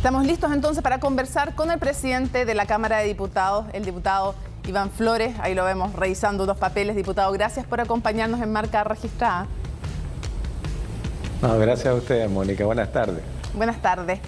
Estamos listos entonces para conversar con el presidente de la Cámara de Diputados, el diputado Iván Flores. Ahí lo vemos revisando unos papeles. Diputado, gracias por acompañarnos en Marca Registrada. No, gracias a ustedes, Mónica. Buenas tardes. Buenas tardes.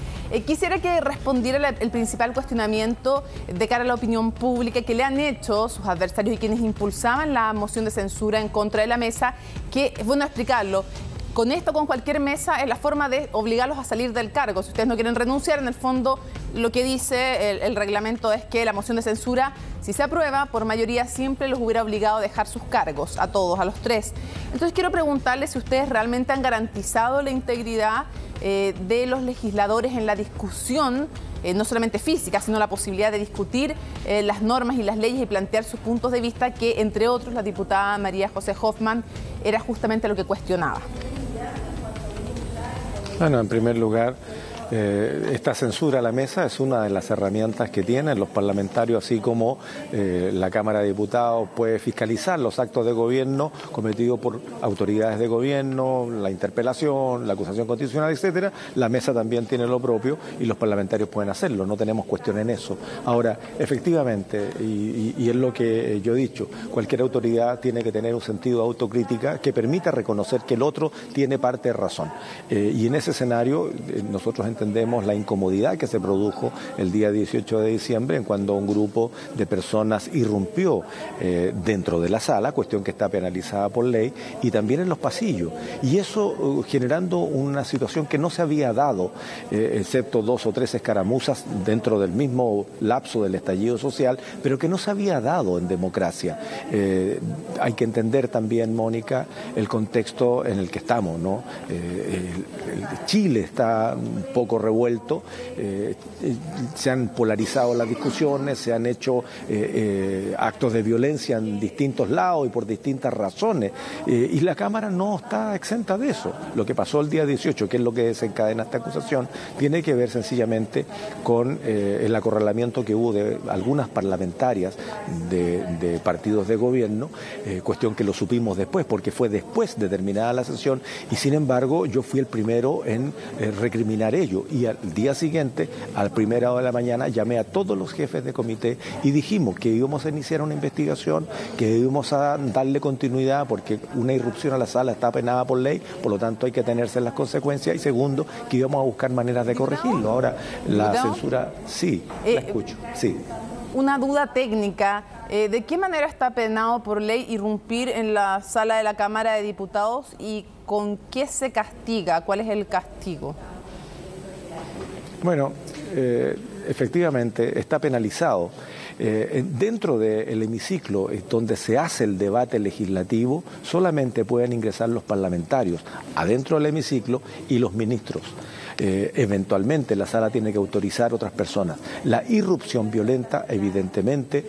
Quisiera que respondiera el principal cuestionamiento de cara a la opinión pública que le han hecho sus adversarios y quienes impulsaban la moción de censura en contra de la mesa, que es bueno explicarlo. Con esto, con cualquier mesa, es la forma de obligarlos a salir del cargo. Si ustedes no quieren renunciar, en el fondo lo que dice el reglamento es que la moción de censura, si se aprueba, por mayoría siempre los hubiera obligado a dejar sus cargos, a todos, a los tres. Entonces quiero preguntarles si ustedes realmente han garantizado la integridad de los legisladores en la discusión, no solamente física, sino la posibilidad de discutir las normas y las leyes y plantear sus puntos de vista, que entre otros la diputada María José Hoffman era justamente lo que cuestionaba. Bueno, en primer lugar, esta censura a la mesa es una de las herramientas que tienen los parlamentarios, así como la Cámara de Diputados puede fiscalizar los actos de gobierno cometidos por autoridades de gobierno, la interpelación, la acusación constitucional, etcétera. La mesa también tiene lo propio y los parlamentarios pueden hacerlo, no tenemos cuestión en eso. Ahora, efectivamente, y es lo que yo he dicho, cualquier autoridad tiene que tener un sentido de autocrítica que permita reconocer que el otro tiene parte de razón. Y en ese escenario nosotros entendemos la incomodidad que se produjo el día 18 de diciembre en cuando un grupo de personas irrumpió dentro de la sala, cuestión que está penalizada por ley, y también en los pasillos. Y eso generando una situación que no se había dado, excepto 2 o 3 escaramuzas dentro del mismo lapso del estallido social, pero que no se había dado en democracia. Hay que entender también, Mónica, el contexto en el que estamos, ¿no? Chile está un poco revuelto, se han polarizado las discusiones, se han hecho actos de violencia en distintos lados y por distintas razones, y la Cámara no está exenta de eso. Lo que pasó el día 18, que es lo que desencadena esta acusación, tiene que ver sencillamente con el acorralamiento que hubo de algunas parlamentarias de partidos de gobierno, cuestión que lo supimos después, porque fue después de terminada la sesión, y sin embargo yo fui el primero en recriminar ello. Y al día siguiente, a la primera hora de la mañana, llamé a todos los jefes de comité y dijimos que íbamos a iniciar una investigación, que íbamos a darle continuidad porque una irrupción a la sala está penada por ley, por lo tanto hay que tenerse en las consecuencias, y segundo, que íbamos a buscar maneras de corregirlo. Ahora, la censura, sí, la escucho, sí. Una duda técnica, ¿de qué manera está penado por ley irrumpir en la sala de la Cámara de Diputados y con qué se castiga? ¿Cuál es el castigo? Bueno, efectivamente está penalizado. Dentro del hemiciclo donde se hace el debate legislativo, solamente pueden ingresar los parlamentarios adentro del hemiciclo y los ministros. Eventualmente la sala tiene que autorizar a otras personas. La irrupción violenta evidentemente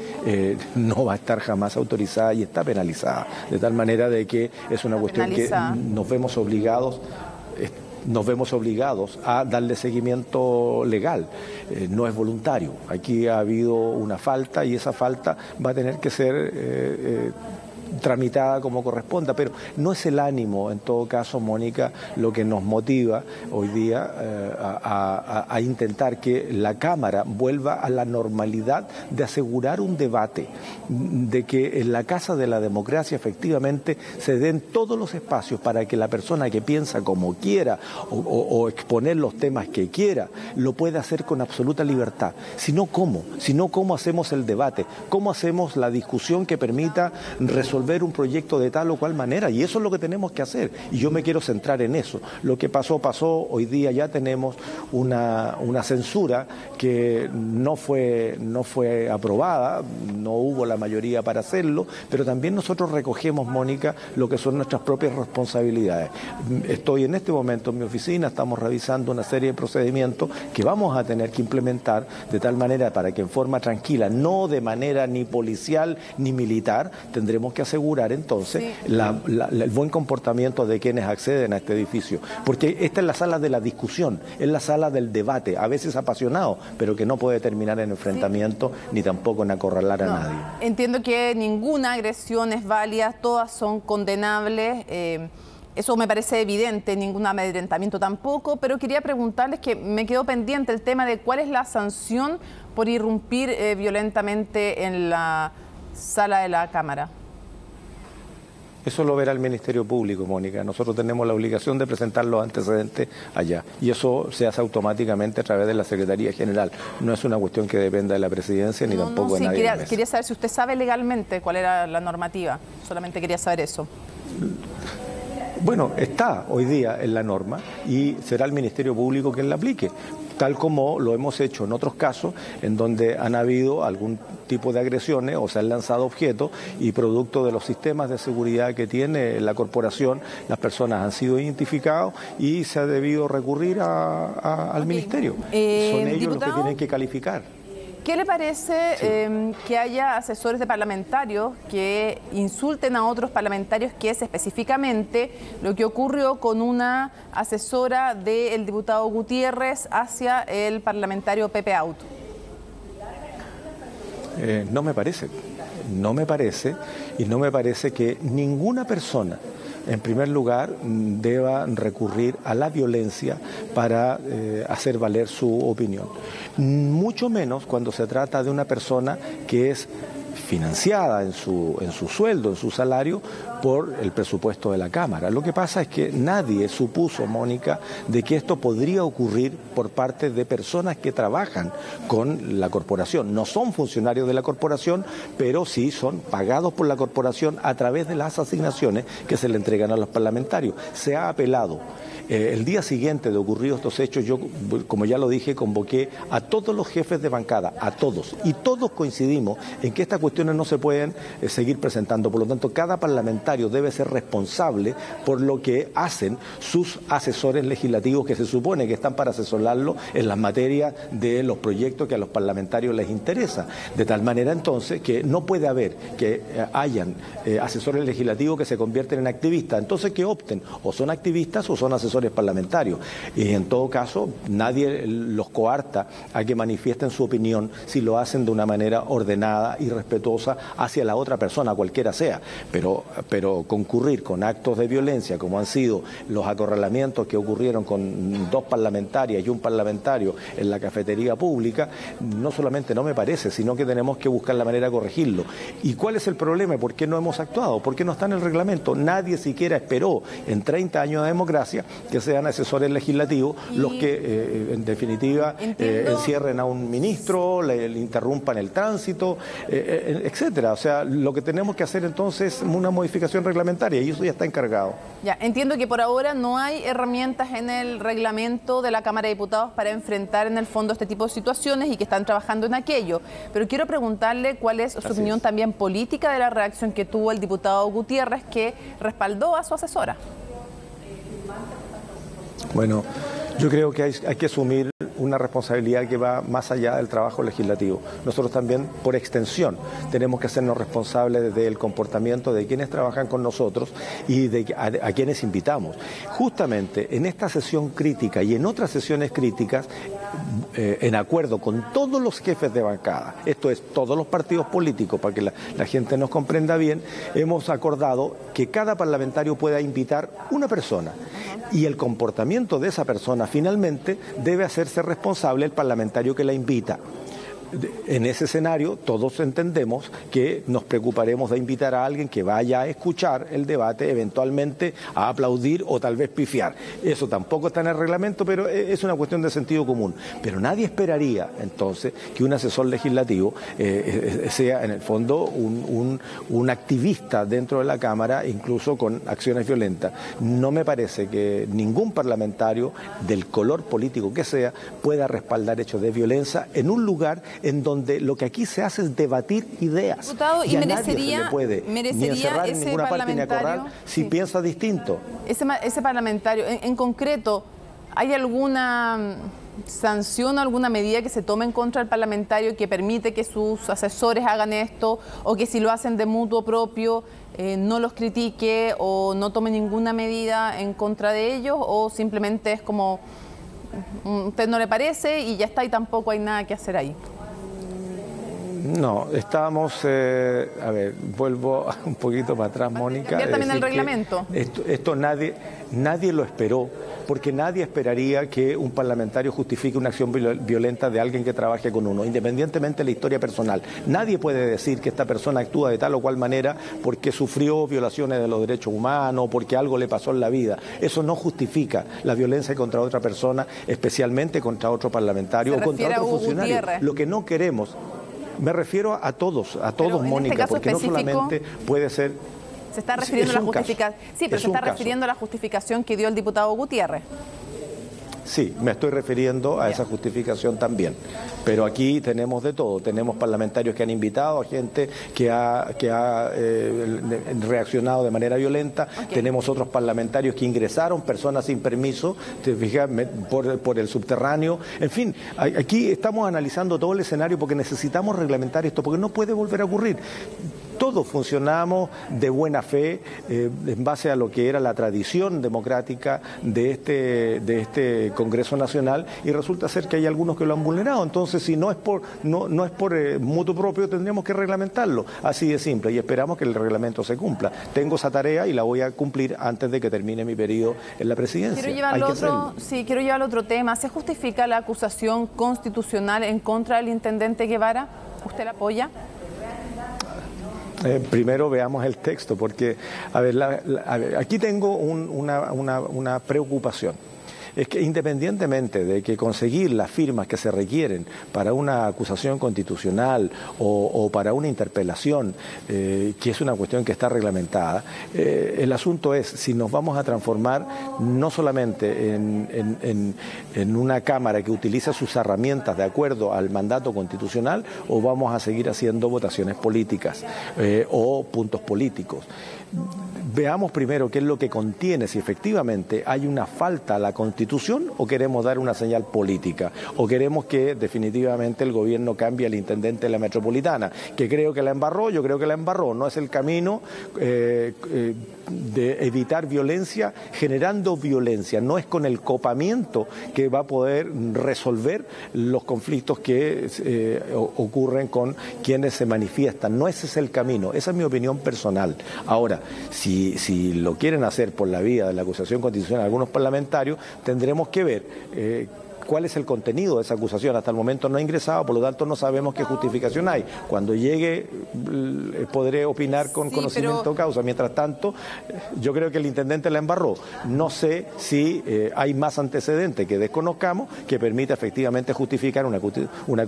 no va a estar jamás autorizada y está penalizada, de tal manera de que es una cuestión que nos vemos obligados a darle seguimiento legal, no es voluntario. Aquí ha habido una falta y esa falta va a tener que ser tramitada como corresponda, pero no es el ánimo, en todo caso, Mónica, lo que nos motiva hoy día a intentar que la Cámara vuelva a la normalidad de asegurar un debate, de que en la Casa de la Democracia efectivamente se den todos los espacios para que la persona que piensa como quiera o exponer los temas que quiera, lo pueda hacer con absoluta libertad. Si no, ¿cómo? Si no, ¿cómo hacemos el debate? ¿Cómo hacemos la discusión que permita resolver un proyecto de tal o cual manera? Y eso es lo que tenemos que hacer, y yo me quiero centrar en eso. Lo que pasó, hoy día ya tenemos una censura que no fue aprobada, no hubo la mayoría para hacerlo, pero también nosotros recogemos, Mónica, lo que son nuestras propias responsabilidades. Estoy en este momento en mi oficina, estamos revisando una serie de procedimientos que vamos a tener que implementar de tal manera para que en forma tranquila, no de manera ni policial ni militar, tendremos que asegurar entonces el buen comportamiento de quienes acceden a este edificio, porque esta es la sala de la discusión, es la sala del debate, a veces apasionado, pero que no puede terminar en enfrentamiento ni tampoco en acorralar a nadie. Entiendo que ninguna agresión es válida, todas son condenables. Eso me parece evidente, ningún amedrentamiento tampoco, pero quería preguntarles que me quedó pendiente el tema de cuál es la sanción por irrumpir violentamente en la sala de la Cámara. Eso lo verá el Ministerio Público, Mónica. Nosotros tenemos la obligación de presentar los antecedentes allá. Y eso se hace automáticamente a través de la Secretaría General. No es una cuestión que dependa de la Presidencia ni tampoco de nadie. Quería saber si usted sabe legalmente cuál era la normativa. Solamente quería saber eso. Bueno, está hoy día en la norma y será el Ministerio Público quien la aplique, tal como lo hemos hecho en otros casos en donde han habido algún tipo de agresiones o se han lanzado objetos y producto de los sistemas de seguridad que tiene la corporación, las personas han sido identificadas y se ha debido recurrir al Ministerio. Son ellos, diputado, los que tienen que calificar. ¿Qué le parece que haya asesores de parlamentarios que insulten a otros parlamentarios, que es específicamente lo que ocurrió con una asesora del diputado Gutiérrez hacia el parlamentario Pepe Auto? No me parece y no me parece que ninguna persona, en primer lugar, deba recurrir a la violencia para hacer valer su opinión. Mucho menos cuando se trata de una persona que es financiada en su sueldo, en su salario, por el presupuesto de la Cámara. Lo que pasa es que nadie supuso, Mónica, de que esto podría ocurrir por parte de personas que trabajan con la corporación. No son funcionarios de la corporación, pero sí son pagados por la corporación a través de las asignaciones que se le entregan a los parlamentarios. Se ha apelado. El día siguiente de ocurridos estos hechos, yo, como ya lo dije, convoqué a todos los jefes de bancada, a todos, y todos coincidimos en que estas cuestiones no se pueden seguir presentando. Por lo tanto, cada parlamentario debe ser responsable por lo que hacen sus asesores legislativos, que se supone que están para asesorarlo en las materias de los proyectos que a los parlamentarios les interesa. De tal manera, entonces, que no puede haber que hayan asesores legislativos que se convierten en activistas. Entonces, que opten, o son activistas o son asesores parlamentarios. Y en todo caso, nadie los coarta a que manifiesten su opinión si lo hacen de una manera ordenada y respetuosa hacia la otra persona, cualquiera sea. Pero concurrir con actos de violencia, como han sido los acorralamientos que ocurrieron con 2 parlamentarias y un parlamentario en la cafetería pública, no solamente no me parece, sino que tenemos que buscar la manera de corregirlo. ¿Y cuál es el problema? ¿Por qué no hemos actuado? ¿Por qué no está en el reglamento? Nadie siquiera esperó en 30 años de democracia que sean asesores legislativos los que, en definitiva, encierren a un ministro, le interrumpan el tránsito, etcétera. O sea, lo que tenemos que hacer entonces es una modificación reglamentaria y eso ya está encargado. Ya, entiendo que por ahora no hay herramientas en el reglamento de la Cámara de Diputados para enfrentar en el fondo este tipo de situaciones y que están trabajando en aquello. Pero quiero preguntarle cuál es su opinión también política de la reacción que tuvo el diputado Gutiérrez, que respaldó a su asesora. Bueno, yo creo que hay que asumir una responsabilidad que va más allá del trabajo legislativo. Nosotros también, por extensión, tenemos que hacernos responsables del comportamiento de quienes trabajan con nosotros y a quienes invitamos. Justamente en esta sesión crítica y en otras sesiones críticas, en acuerdo con todos los jefes de bancada, esto es, todos los partidos políticos, para que la gente nos comprenda bien, hemos acordado que cada parlamentario pueda invitar una persona y el comportamiento de esa persona finalmente debe hacerse responsable el parlamentario que la invita. En ese escenario todos entendemos que nos preocuparemos de invitar a alguien que vaya a escuchar el debate, eventualmente a aplaudir o tal vez pifiar. Eso tampoco está en el reglamento, pero es una cuestión de sentido común. Pero nadie esperaría entonces que un asesor legislativo sea en el fondo un activista dentro de la Cámara, incluso con acciones violentas. No me parece que ningún parlamentario del color político que sea pueda respaldar hechos de violencia en un lugar en donde lo que aquí se hace es debatir ideas. Diputado, ¿y merecería, se le puede ni encerrar en ninguna parte ni acorralar si piensa distinto? Ese parlamentario, en concreto, ¿hay alguna sanción, alguna medida que se tome en contra del parlamentario que permite que sus asesores hagan esto, o que si lo hacen de mutuo propio no los critique o no tome ninguna medida en contra de ellos, o simplemente es como a usted no le parece y ya está y tampoco hay nada que hacer ahí? No, estábamos, a ver, vuelvo un poquito para atrás, Mónica. Cambiar también el reglamento. Esto nadie lo esperó, porque nadie esperaría que un parlamentario justifique una acción violenta de alguien que trabaje con uno, independientemente de la historia personal. Nadie puede decir que esta persona actúa de tal o cual manera porque sufrió violaciones de los derechos humanos, porque algo le pasó en la vida. Eso no justifica la violencia contra otra persona, especialmente contra otro parlamentario o contra otro funcionario. Gutiérrez. Lo que no queremos, me refiero a todos, Mónica, porque no solamente puede ser... Se está refiriendo a la justificación. Sí, pero se está refiriendo a la justificación que dio el diputado Gutiérrez. Sí, me estoy refiriendo a esa justificación también. Pero aquí tenemos de todo. Tenemos parlamentarios que han invitado a gente que ha reaccionado de manera violenta. Okay. Tenemos otros parlamentarios que ingresaron, personas sin permiso, te fijas, por el subterráneo. En fin, aquí estamos analizando todo el escenario porque necesitamos reglamentar esto, porque no puede volver a ocurrir. Todos funcionamos de buena fe en base a lo que era la tradición democrática de este Congreso Nacional, y resulta ser que hay algunos que lo han vulnerado. Entonces, si no es por mutuo propio, tendríamos que reglamentarlo. Así de simple, y esperamos que el reglamento se cumpla. Tengo esa tarea y la voy a cumplir antes de que termine mi periodo en la presidencia. Quiero llevar al otro tema. ¿Se justifica la acusación constitucional en contra del intendente Guevara? ¿Usted la apoya? Primero veamos el texto, porque, a ver, aquí tengo una preocupación. Es que independientemente de que conseguir las firmas que se requieren para una acusación constitucional o para una interpelación, que es una cuestión que está reglamentada, el asunto es si nos vamos a transformar no solamente en una Cámara que utiliza sus herramientas de acuerdo al mandato constitucional, o vamos a seguir haciendo votaciones políticas o puntos políticos. Veamos primero qué es lo que contiene, si efectivamente hay una falta a la Constitución o queremos dar una señal política, o queremos que definitivamente el gobierno cambie al intendente de la metropolitana, que creo que la embarró, yo creo que la embarró. No es el camino de evitar violencia generando violencia, no es con el copamiento que va a poder resolver los conflictos que ocurren con quienes se manifiestan. No ese es el camino, esa es mi opinión personal. Ahora, si lo quieren hacer por la vía de la acusación constitucional algunos parlamentarios, tendremos que ver cuál es el contenido de esa acusación. Hasta el momento no ha ingresado, por lo tanto no sabemos qué justificación hay. Cuando llegue podré opinar con conocimiento de causa. Mientras tanto, yo creo que el intendente la embarró. No sé si hay más antecedentes que desconozcamos que permita efectivamente justificar una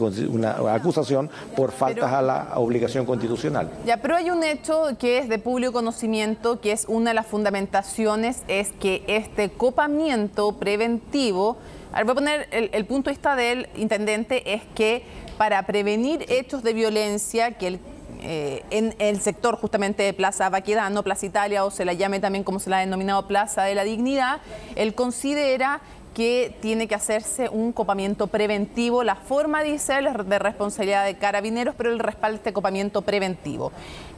acusación por faltas a la obligación constitucional. Ya, pero hay un hecho que es de público conocimiento, que es una de las fundamentaciones, es que este copamiento preventivo... Voy a poner el punto de vista del intendente, es que para prevenir hechos de violencia que en el sector justamente de Plaza Baquedano, Plaza Italia, o se la llame también como se la ha denominado Plaza de la Dignidad, él considera que tiene que hacerse un copamiento preventivo. La forma, dice él, es de responsabilidad de Carabineros, pero él respalda este copamiento preventivo.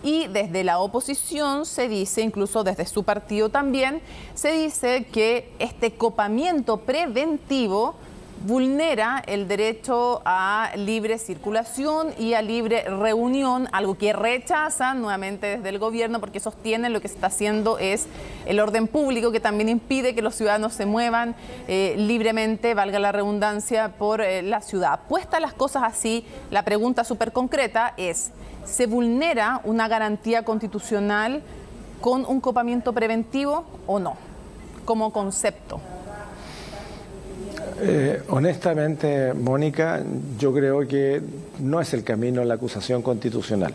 Y desde la oposición se dice, incluso desde su partido también, se dice que este copamiento preventivo vulnera el derecho a libre circulación y a libre reunión, algo que rechazan nuevamente desde el gobierno, porque sostienen lo que se está haciendo es el orden público, que también impide que los ciudadanos se muevan libremente, valga la redundancia, por la ciudad. Puestas las cosas así, la pregunta súper concreta es: ¿se vulnera una garantía constitucional con un copamiento preventivo o no, como concepto? Honestamente, Mónica, yo creo que no es el camino a la acusación constitucional.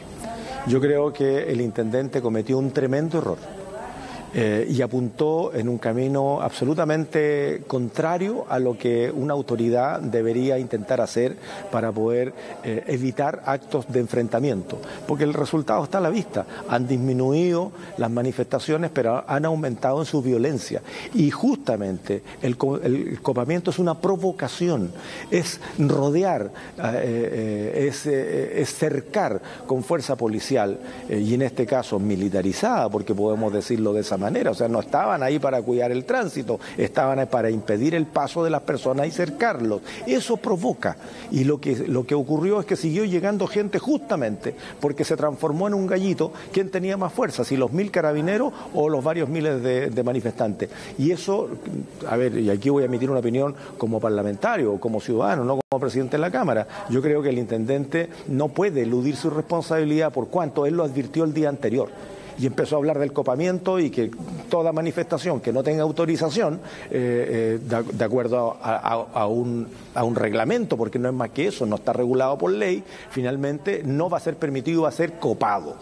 Yo creo que el intendente cometió un tremendo error y apuntó en un camino absolutamente contrario a lo que una autoridad debería intentar hacer para poder evitar actos de enfrentamiento, porque el resultado está a la vista. Han disminuido las manifestaciones, pero han aumentado en su violencia, y justamente el copamiento es una provocación, es rodear, es cercar con fuerza policial, y en este caso militarizada, porque podemos decirlo de esa esa manera, o sea, no estaban ahí para cuidar el tránsito, estaban ahí para impedir el paso de las personas y cercarlos. Eso provoca, y lo que ocurrió es que siguió llegando gente justamente porque se transformó en un gallito. ¿Quién tenía más fuerza? Si los 1000 carabineros o los varios miles de manifestantes. Y eso, a ver, y aquí voy a emitir una opinión como parlamentario, como ciudadano, no como presidente de la Cámara. Yo creo que el intendente no puede eludir su responsabilidad por cuanto él lo advirtió el día anterior. Y empezó a hablar del copamiento y que toda manifestación que no tenga autorización, de acuerdo a un reglamento, porque no es más que eso, no está regulado por ley, finalmente no va a ser permitido, va a ser copado.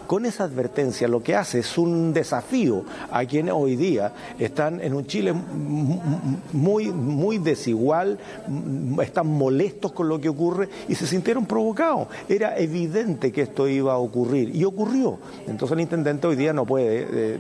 Con esa advertencia lo que hace es un desafío a quienes hoy día están en un Chile muy desigual, están molestos con lo que ocurre y se sintieron provocados. Era evidente que esto iba a ocurrir y ocurrió. Entonces el intendente hoy día no puede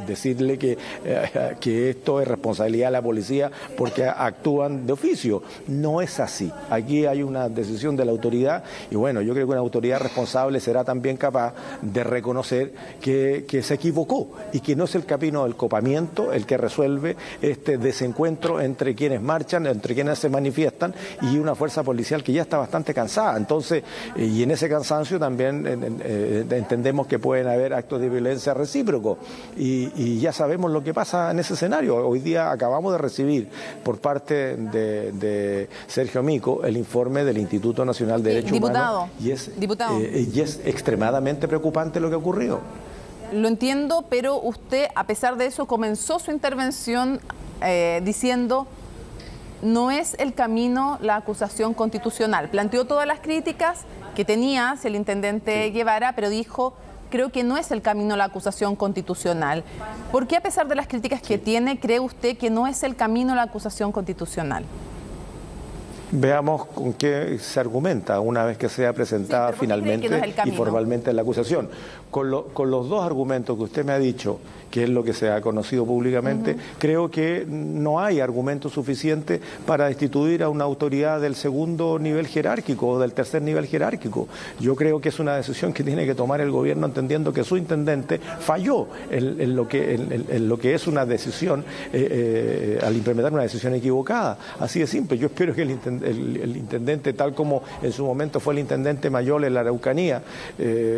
decirle que esto es responsabilidad de la policía porque actúan de oficio. No es así. Aquí hay una decisión de la autoridad y bueno, yo creo que una autoridad responsable será también capaz de reconocer que se equivocó y que no es el camino del copamiento el que resuelve este desencuentro entre quienes marchan, entre quienes se manifiestan y una fuerza policial que ya está bastante cansada. Entonces, y en ese cansancio también entendemos que pueden haber actos de violencia recíprocos y ya sabemos lo que pasa en ese escenario. Hoy día acabamos de recibir por parte de Sergio Mico el informe del Instituto Nacional de Derechos Humanos y es extremadamente preocupante lo que ha ocurrido. Lo entiendo, pero usted, a pesar de eso, comenzó su intervención diciendo no es el camino la acusación constitucional. Planteó todas las críticas que tenía hacia el intendente Guevara, pero dijo, creo que no es el camino la acusación constitucional. ¿Por qué, a pesar de las críticas que tiene, cree usted que no es el camino la acusación constitucional? Veamos con qué se argumenta una vez que sea presentada finalmente y formalmente la acusación. Con los dos argumentos que usted me ha dicho, que es lo que se ha conocido públicamente, creo que no hay argumento suficiente para destituir a una autoridad del segundo nivel jerárquico o del tercer nivel jerárquico. Yo creo que es una decisión que tiene que tomar el gobierno entendiendo que su intendente falló en lo que es una decisión al implementar una decisión equivocada. Así de simple. Yo espero que el intendente, tal como en su momento fue el intendente Mayol en la Araucanía,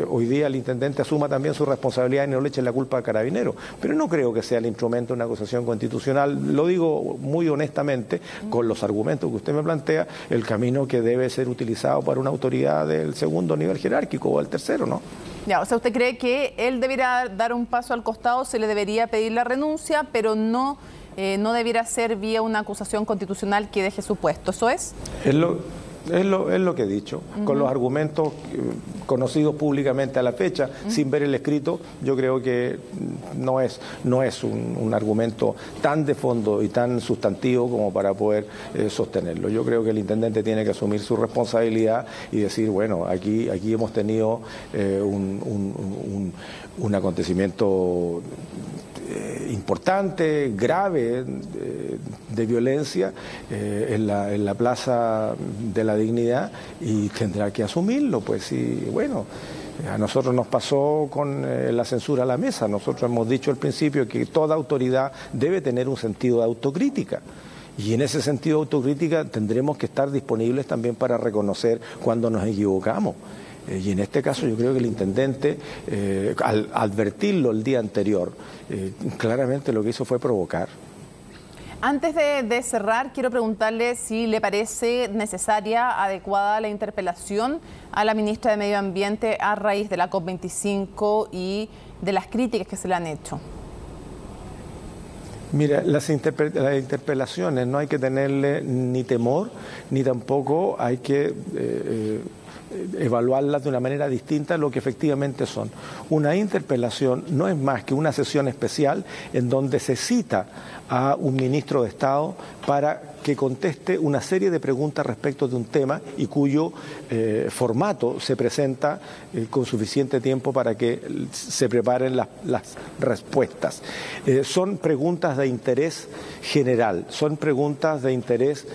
hoy día el intendente asuma también su responsabilidad y no le eche la culpa a Carabineros. Pero no creo que sea el instrumento de una acusación constitucional, lo digo muy honestamente, con los argumentos que usted me plantea, el camino que debe ser utilizado para una autoridad del segundo nivel jerárquico o el tercero, ¿no? Ya, o sea, ¿usted cree que él debería dar un paso al costado, se le debería pedir la renuncia, pero no debiera ser vía una acusación constitucional que deje su puesto? ¿Eso es? Es lo que he dicho, con los argumentos conocidos públicamente a la fecha, sin ver el escrito, yo creo que no es un argumento tan de fondo y tan sustantivo como para poder sostenerlo. Yo creo que el intendente tiene que asumir su responsabilidad y decir, bueno, aquí hemos tenido un acontecimiento importante, grave, de violencia en la Plaza de la Dignidad y tendrá que asumirlo, pues, y bueno, a nosotros nos pasó con la censura a la mesa. Nosotros hemos dicho al principio que toda autoridad debe tener un sentido de autocrítica. Y en ese sentido de autocrítica tendremos que estar disponibles también para reconocer cuando nos equivocamos. Y en este caso yo creo que el intendente, al advertirlo el día anterior, claramente lo que hizo fue provocar. Antes de cerrar, quiero preguntarle si le parece necesaria, adecuada la interpelación a la ministra de Medio Ambiente a raíz de la COP25 y de las críticas que se le han hecho. Mira, las interpelaciones no hay que tenerle ni temor, ni tampoco hay que evaluarlas de una manera distinta a lo que efectivamente son. Una interpelación no es más que una sesión especial en donde se cita a un ministro de Estado para que conteste una serie de preguntas respecto de un tema y cuyo formato se presenta con suficiente tiempo para que se preparen las respuestas. Son preguntas de interés general, son preguntas de interés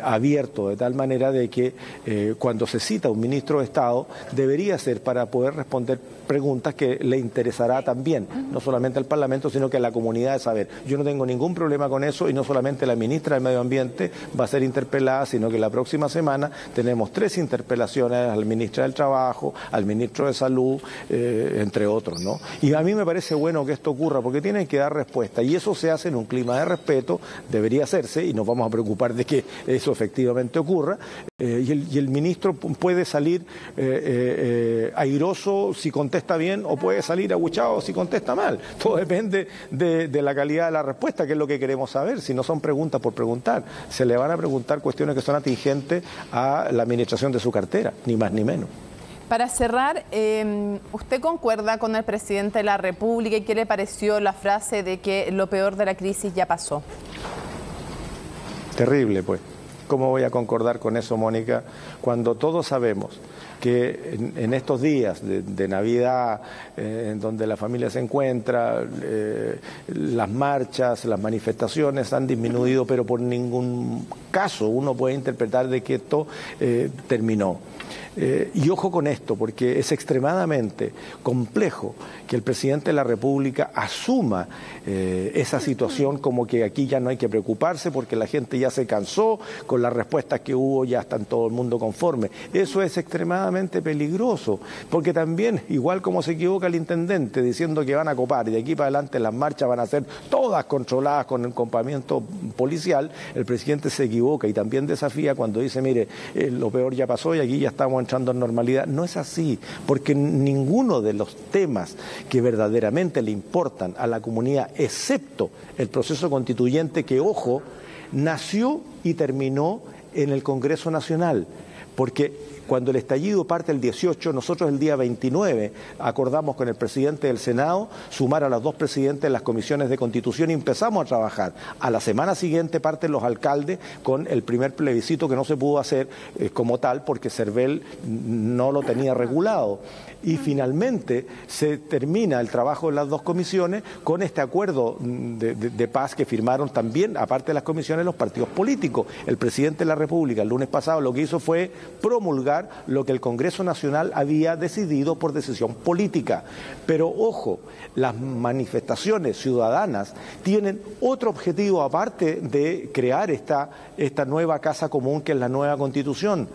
abierto, de tal manera de que cuando se cita un ministro de Estado debería ser para poder responder preguntas que le interesará también, no solamente al Parlamento, sino que a la comunidad de saber. Yo no tengo ningún problema con eso y no solamente la ministra del Medio Ambiente va a ser interpelada, sino que la próxima semana tenemos 3 interpelaciones al ministro del Trabajo, al ministro de Salud, entre otros, ¿no? Y a mí me parece bueno que esto ocurra porque tienen que dar respuesta y eso se hace en un clima de respeto, debería hacerse y nos vamos a preocupar de que eso efectivamente ocurra. Y el ministro puede salir airoso si contesta bien o puede salir abuchado si contesta mal. Todo depende de la calidad de la respuesta, que es lo que queremos saber. Si no son preguntas por preguntar, se le van a preguntar cuestiones que son atingentes a la administración de su cartera, ni más ni menos. Para cerrar, ¿usted concuerda con el presidente de la República y qué le pareció la frase de que lo peor de la crisis ya pasó? Terrible, pues. ¿Cómo voy a concordar con eso, Mónica, cuando todos sabemos que en estos días de Navidad, en donde la familia se encuentra, las marchas, las manifestaciones han disminuido, pero por ningún caso uno puede interpretar de que esto terminó? Y ojo con esto, porque es extremadamente complejo que el presidente de la República asuma esa situación como que aquí ya no hay que preocuparse porque la gente ya se cansó, con las respuestas que hubo ya están todo el mundo conforme. Eso es extremadamente peligroso, porque también, igual como se equivoca el intendente diciendo que van a copar y de aquí para adelante las marchas van a ser todas controladas con el acompañamiento policial, el presidente se equivoca y también desafía cuando dice, mire, lo peor ya pasó y aquí ya estamos entrando en normalidad. No es así, porque ninguno de los temas que verdaderamente le importan a la comunidad, excepto el proceso constituyente que, ojo, nació y terminó en el Congreso Nacional, porque cuando el estallido parte el 18, nosotros el día 29 acordamos con el presidente del Senado sumar a los 2 presidentes de las comisiones de Constitución y empezamos a trabajar. A la semana siguiente parten los alcaldes con el primer plebiscito que no se pudo hacer como tal porque Cervel no lo tenía regulado. Y finalmente se termina el trabajo de las 2 comisiones con este acuerdo de paz que firmaron también, aparte de las comisiones, los partidos políticos. El presidente de la República el lunes pasado lo que hizo fue promulgar lo que el Congreso Nacional había decidido por decisión política. Pero ojo, las manifestaciones ciudadanas tienen otro objetivo aparte de crear esta nueva casa común que es la nueva Constitución.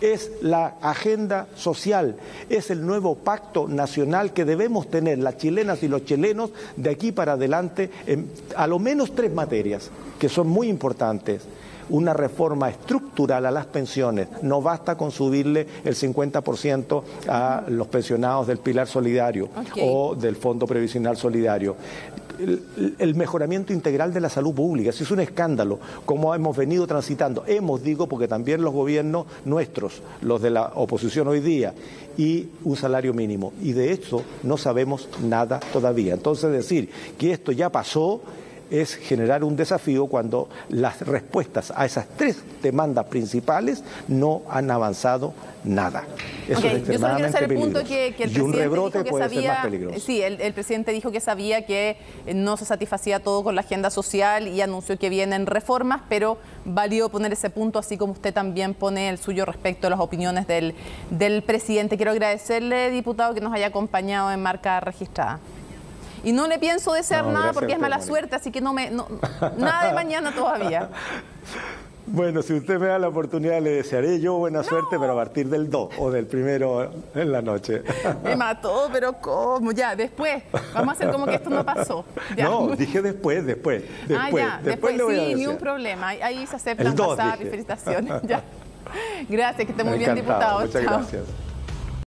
Es la agenda social, es el nuevo pacto nacional que debemos tener las chilenas y los chilenos de aquí para adelante en a lo menos 3 materias que son muy importantes. Una reforma estructural a las pensiones. No basta con subirle el 50% a los pensionados del Pilar Solidario o del Fondo Previsional Solidario. El mejoramiento integral de la salud pública, eso es un escándalo, como hemos venido transitando. Digo, porque también los gobiernos nuestros, los de la oposición hoy día, y un salario mínimo. Y de esto no sabemos nada todavía. Entonces decir que esto ya pasó es generar un desafío cuando las respuestas a esas 3 demandas principales no han avanzado nada. Eso es extremadamente peligroso. Y un rebrote puede ser más peligroso. Sí, el presidente dijo que sabía que no se satisfacía todo con la agenda social y anunció que vienen reformas, pero válido poner ese punto, así como usted también pone el suyo respecto a las opiniones del presidente. Quiero agradecerle, diputado, que nos haya acompañado en Marca Registrada. Y no le pienso desear nada porque es mala suerte, así que nada de mañana todavía. Bueno, si usted me da la oportunidad, le desearé yo buena suerte, pero a partir del 2 o del 1 en la noche. Me mató, pero ¿cómo? Ya, después. Vamos a hacer como que esto no pasó. Ya. No, dije después. Después le voy a sí, desear. Ni un problema. Ahí se aceptan WhatsApp y felicitaciones. Ya. Gracias, que esté muy bien, diputado. Muchas gracias.